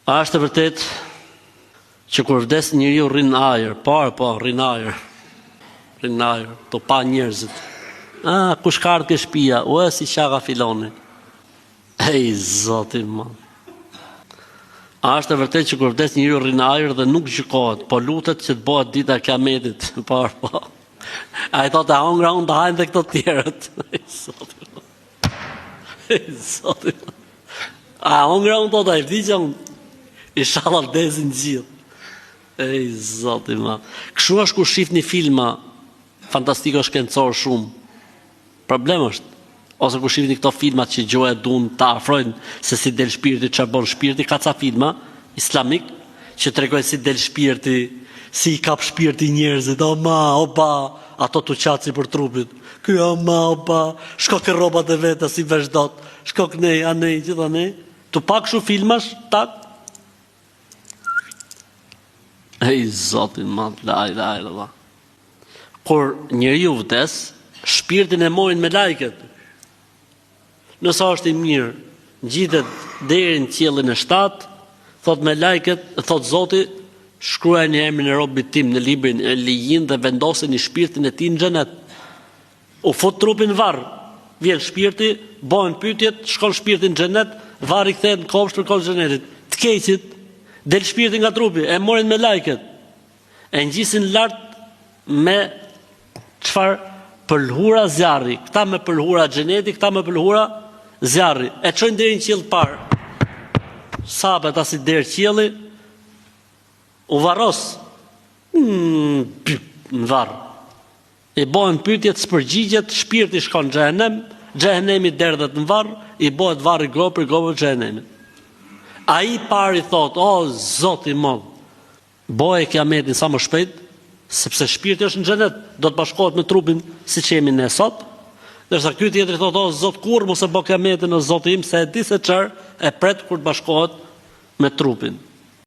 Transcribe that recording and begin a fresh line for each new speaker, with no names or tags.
A është e vërtet që kur vdes njeriu rrin në ajër, rrin në ajër. Rrin në ajër, të pa njerëzit. Kush ka ardhur ke shtëpia? Si qaka filoni. Ej, zoti më. A është e vërtet që kur vdes njeriu rrin në ajër dhe nuk gjykohet, po lutet që të bëhet dita e Kiametit. Po. A i thotë hongra unë të hajnë dhe këto tjerët. Ej, zoti më. A hongra unë thotë, a i vdi që unë i shala dezin gjithë. Ej, zoti ma. Kështu është kur shif një filma fantastiko shkencor shumë. Problem është. Ose kur shif një këto filmat që gjoja dun të afrojnë se si del shpirti, që bon shpirti, ka ca filma islamik që të regojnë si del shpirti, si i kap shpirti njerëzit, ato të qaci për trupit. Kjo shko ke robat e veta si veshdot, shko kënej, anej, gjitha nej. Tu pak shu filmash, tak. Ej, zotin, la. Kur njeriu vdes, shpirtin e morin me lajket. Nësa është i mirë, ngjitet deri në qiellin e 7, thot me lajket, thot Zoti, shkruajeni emrin e robit tim në librin e ligjin dhe vendoseni shpirtin e tij në xhenet. U fut trupin varr. Vjen shpirti, bëhen pyetjet, shkon shpirti në xhenet, varri kthehet në kopsht për kohën e xhenetit. Të keqit, del shpirti nga trupi, e morin me lajket. E ngjisin lart me çfarë? Pëlhura zjarri. Këta me pëlhura xheneti, këta me pëlhura zjarri. E çojnë deri në qiell të parë. Sapet asi deri qielli, u varros. Në varr. I bëhen pyetjet, s'përgjigjet, shpirti shkon në xhenem, xhenemi derdhet në varr, i bëhet varri gropër në xhenemit. Ai pari thot, Zoti i Madh, boje Kiametin sa më shpejt, sepse shpirti është në xhenet, do të bashkohet me trupin siç jemi ne sot. Ndërsa ky tjetri thot, Zot, kur mos e bë Kiametin, o Zoti im, se e di se çfarë e pret kur të bashkohet me trupin.